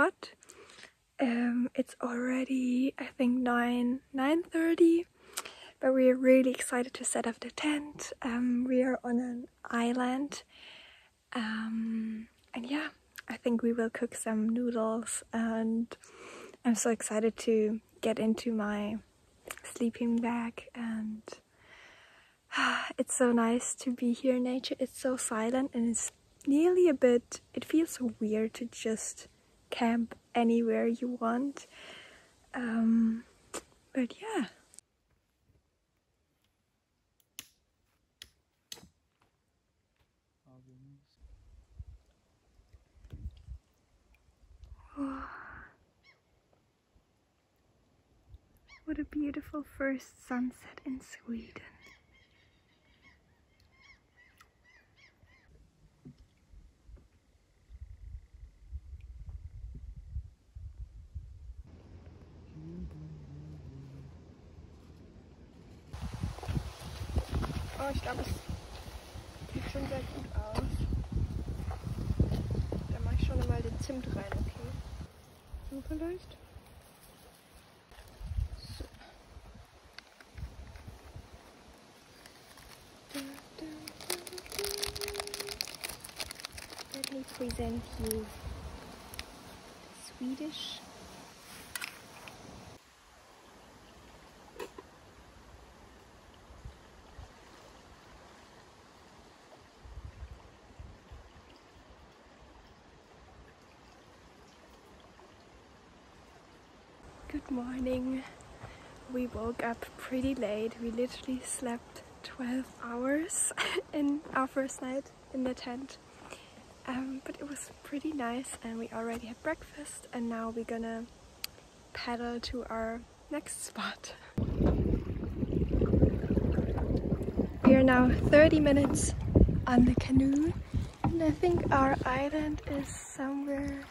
spot. It's already, I think, 9:30, but we are really excited to set up the tent. We are on an island, and yeah, I think we will cook some noodles, and I'm so excited to get into my sleeping bag. And it's so nice to be here in nature. It's so silent, and it's nearly a bit, it feels so weird to just camp anywhere you want, but yeah. What a beautiful first sunset in Sweden. Oh, ich glaube, es sieht schon sehr gut aus. Da mache ich schon einmal den Zimt rein, okay? So vielleicht? So. Let me present you Swedish. Good morning. We woke up pretty late. We literally slept 12 hours in our first night in the tent. But it was pretty nice, and we already had breakfast, and now we're gonna paddle to our next spot. We are now 30 minutes on the canoe, and I think our island is somewhere.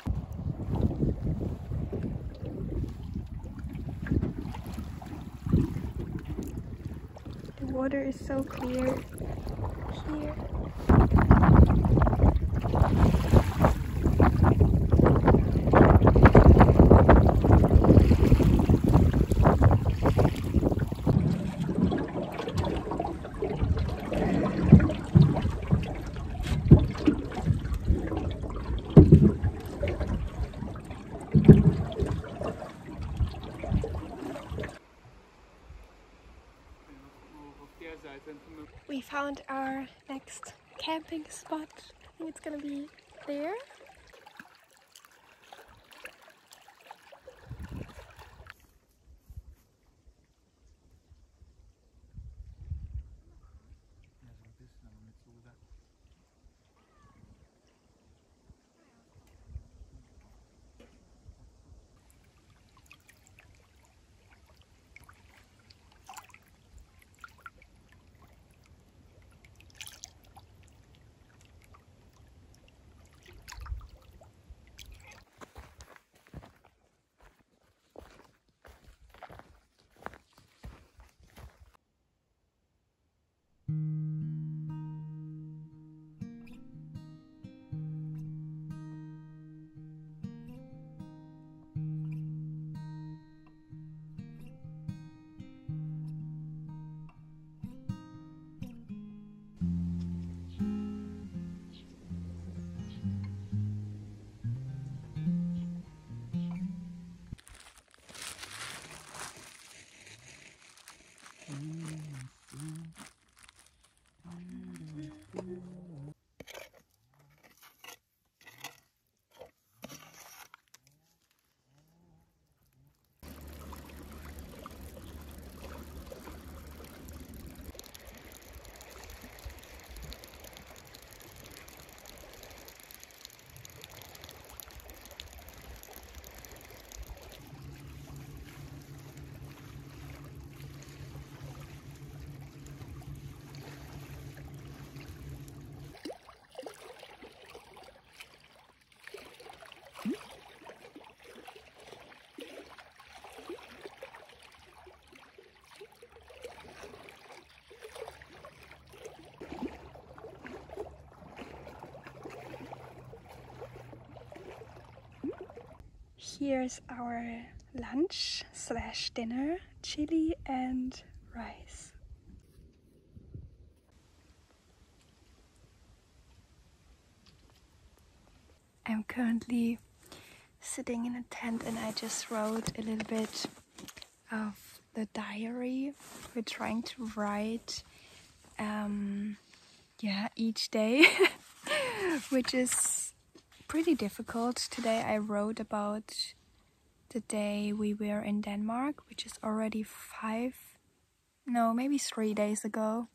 The water is so clear here. We found our next camping spot. I think it's gonna be there. Here's our lunch slash dinner, chili and rice. I'm currently sitting in a tent and I just wrote a little bit of the diary we're trying to write each day which is pretty difficult. Today I wrote about the day we were in Denmark, which is already 3 days ago.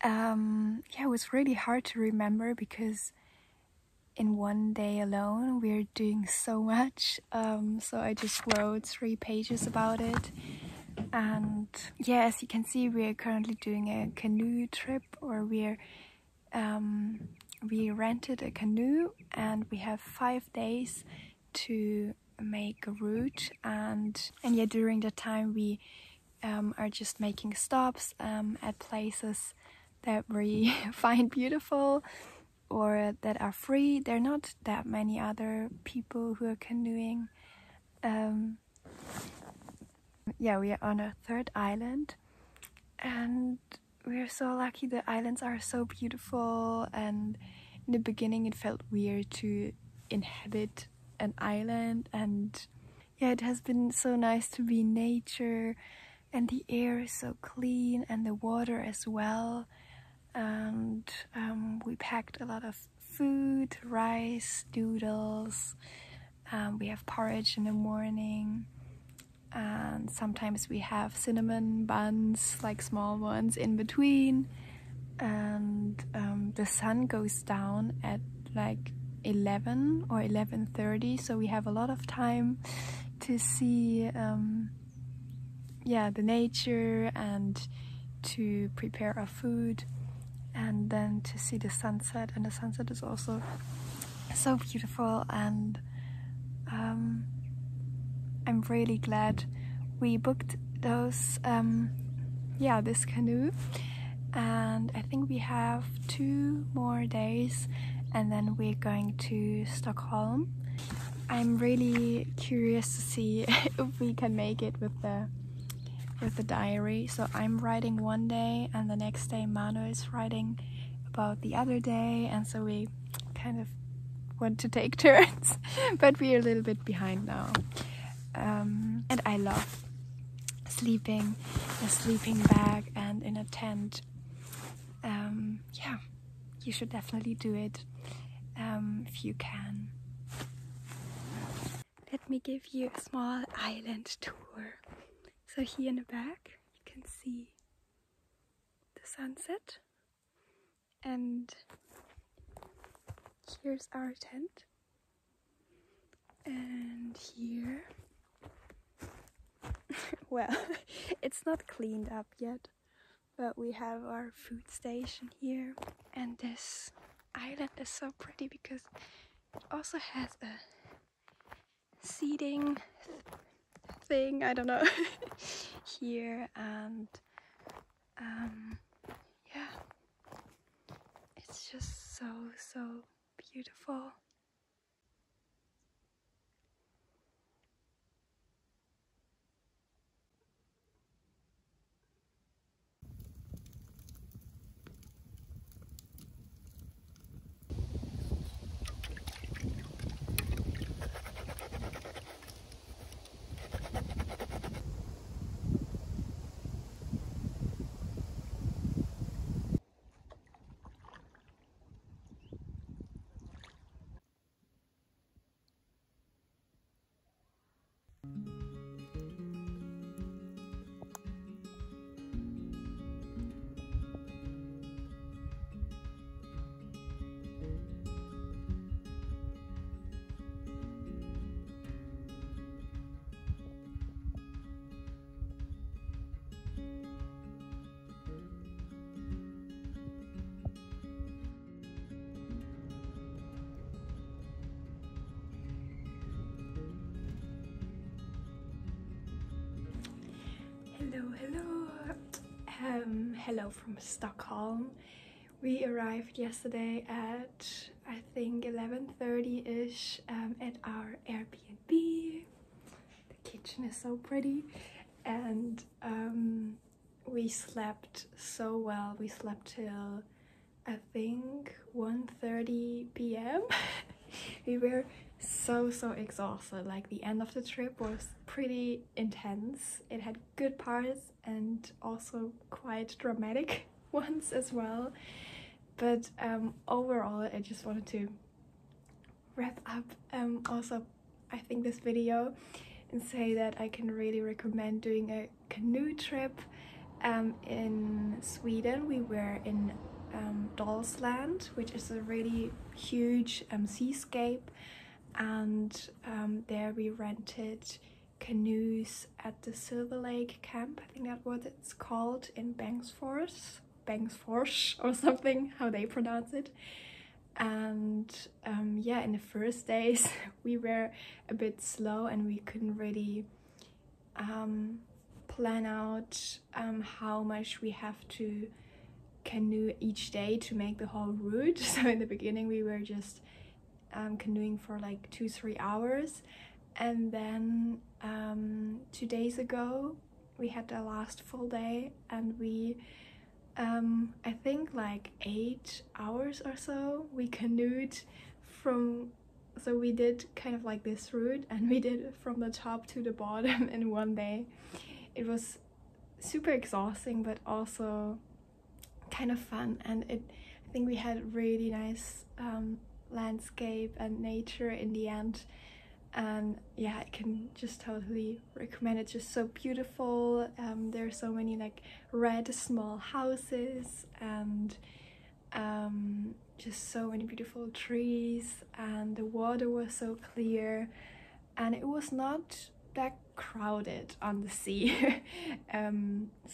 It was really hard to remember because in one day alone we're doing so much, so I just wrote 3 pages about it. And yeah, as you can see, we're currently doing a canoe trip, or we rented a canoe and we have 5 days to make a route, and yeah, during the time we are just making stops at places that we find beautiful or that are free. There are not that many other people who are canoeing. Yeah, we are on a 3rd island and we're so lucky. The islands are so beautiful, and in the beginning it felt weird to inhabit an island, and yeah, it has been so nice to be in nature, and the air is so clean and the water as well. And we packed a lot of food, rice, noodles, we have porridge in the morning, and sometimes we have cinnamon buns, like small ones, in between. And the sun goes down at like 11 or 11:30, so we have a lot of time to see the nature and to prepare our food, and then to see the sunset. And the sunset is also so beautiful, and I'm really glad we booked those this canoe. And I think we have 2 more days and then we're going to Stockholm. I'm really curious to see if we can make it with the diary. So I'm writing one day and the next day Manu is writing about the other day, and so we kind of want to take turns but we're a little bit behind now. And I love sleeping in a sleeping bag and in a tent. You should definitely do it if you can. Let me give you a small island tour. So here in the back you can see the sunset, and here's our tent, and here well, it's not cleaned up yet, but we have our food station here. And this island is so pretty because it also has a seating thing, I don't know, here. And it's just so beautiful. Hello from Stockholm. We arrived yesterday at, I think, 11:30-ish at our Airbnb. The kitchen is so pretty, and we slept so well. We slept till, I think, 1:30 p.m. We were so exhausted. Like, the end of the trip was pretty intense. It had good parts and also quite dramatic ones as well. But overall, I just wanted to wrap up also, I think, this video and say that I can really recommend doing a canoe trip in Sweden. We were in Dalsland, which is a really huge seascape, and there we rented canoes at the Silver Lake camp, I think that's what it's called, in Bengtsfors or something, how they pronounce it. And yeah, in the first days we were a bit slow and we couldn't really plan out how much we have to canoe each day to make the whole route. So in the beginning we were just canoeing for like 2-3 hours, and then 2 days ago we had the last full day, and we I think like 8 hours or so we canoed from, so we did kind of like this route, and we did it from the top to the bottom in one day. It was super exhausting but also kind of fun, and I think we had really nice landscape and nature in the end. And yeah, I can just totally recommend it. It's just so beautiful. There are so many like red small houses, and just so many beautiful trees, and the water was so clear, and it was not that crowded on the sea.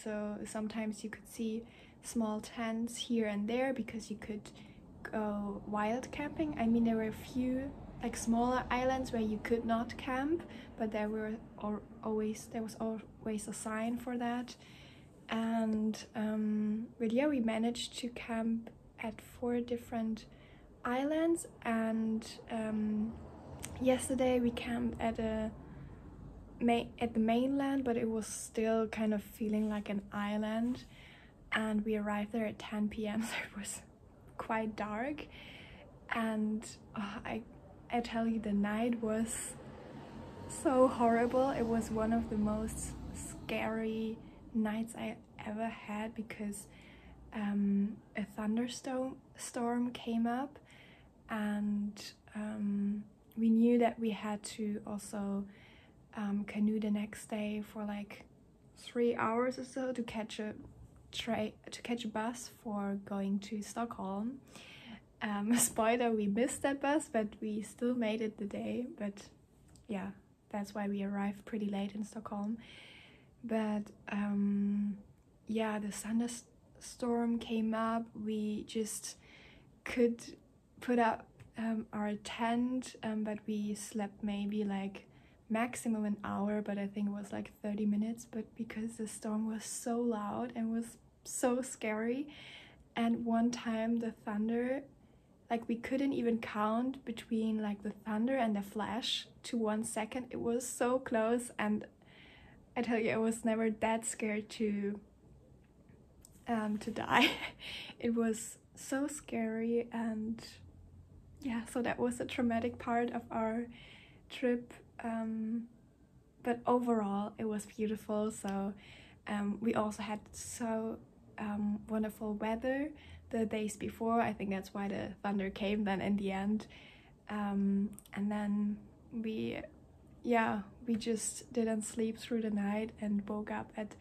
So sometimes you could see small tents here and there because you could go wild camping. I mean, there were a few like smaller islands where you could not camp, but there was always a sign for that. And but yeah, we managed to camp at 4 different islands, and yesterday we camped at the mainland, but it was still kind of feeling like an island, and we arrived there at 10 p.m. so it was quite dark. And I tell you, the night was so horrible. It was one of the most scary nights I ever had, because a thunderstorm came up, and we knew that we had to also canoe the next day for like 3 hours or so to catch a bus for going to Stockholm. Spoiler, we missed that bus, but we still made it the day. But yeah, that's why we arrived pretty late in Stockholm. But yeah, the thunderstorm came up. We just could put up our tent, but we slept maybe like maximum an hour, but I think it was like 30 minutes. But because the storm was so loud and was so scary, and one time the thunder, like we couldn't even count between like the thunder and the flash to 1 second. It was so close, and I tell you, I was never that scared to die. It was so scary, and yeah, so that was a traumatic part of our trip. But overall it was beautiful. So we also had so wonderful weather the days before. I think that's why the thunder came then in the end. And then we just didn't sleep through the night and woke up at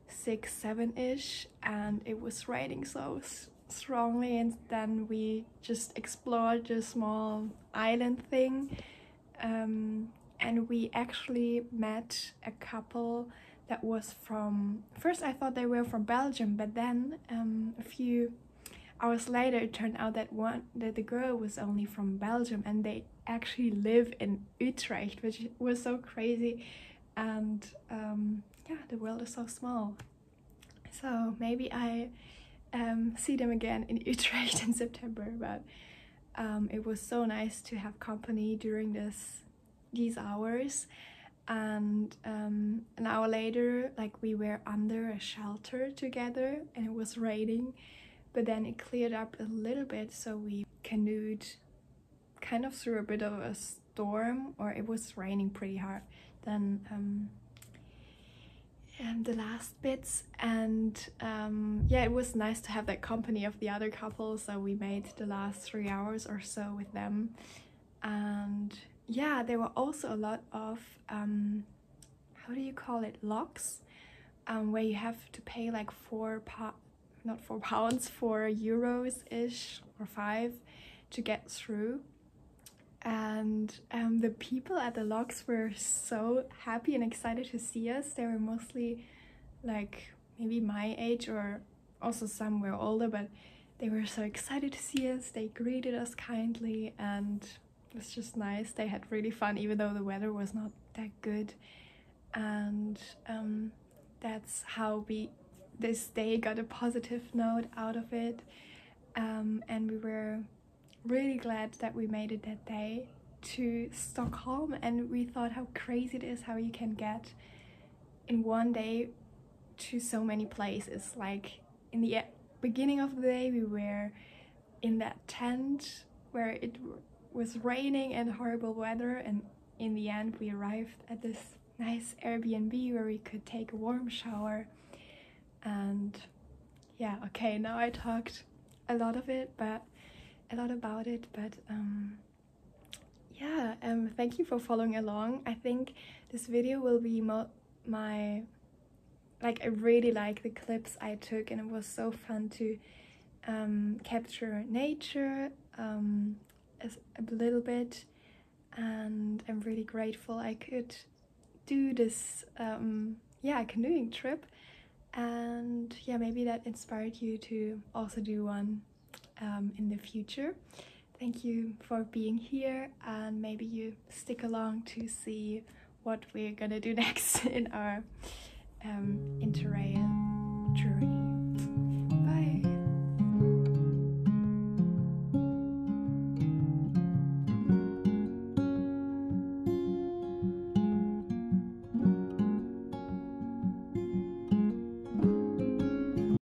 6-7-ish, and it was raining so strongly. And then we just explored the small island thing, and we actually met a couple that was from, first I thought they were from Belgium, but then a few hours later it turned out that the girl was only from Belgium, and they actually live in Utrecht, which was so crazy. And yeah, the world is so small. So maybe I see them again in Utrecht in September, but it was so nice to have company during these hours. And an hour later, like, we were under a shelter together and it was raining, but then it cleared up a little bit, so we canoed kind of through a bit of a storm, or it was raining pretty hard then the last bits. And yeah, it was nice to have that company of the other couple, so we made the last 3 hours or so with them. And yeah, there were also a lot of how do you call it, locks, where you have to pay like 4 euros ish, or 5, to get through. And the people at the locks were so happy and excited to see us. They were mostly like maybe my age, or also some were older, but they were so excited to see us. They greeted us kindly and it was just nice. They had really fun, even though the weather was not that good. And that's how this day got a positive note out of it. And we were really glad that we made it that day to Stockholm, and we thought how crazy it is how you can get in one day to so many places. Like, in the beginning of the day we were in that tent where it was raining and horrible weather, and in the end we arrived at this nice Airbnb where we could take a warm shower. And yeah, okay, now I talked a lot about it, but yeah, thank you for following along. I think this video will be my like, I really like the clips I took, and it was so fun to capture nature as a little bit, and I'm really grateful I could do this yeah, canoeing trip. And yeah, maybe that inspired you to also do one in the future. Thank you for being here, and maybe you stick along to see what we're gonna do next in our interrail journey.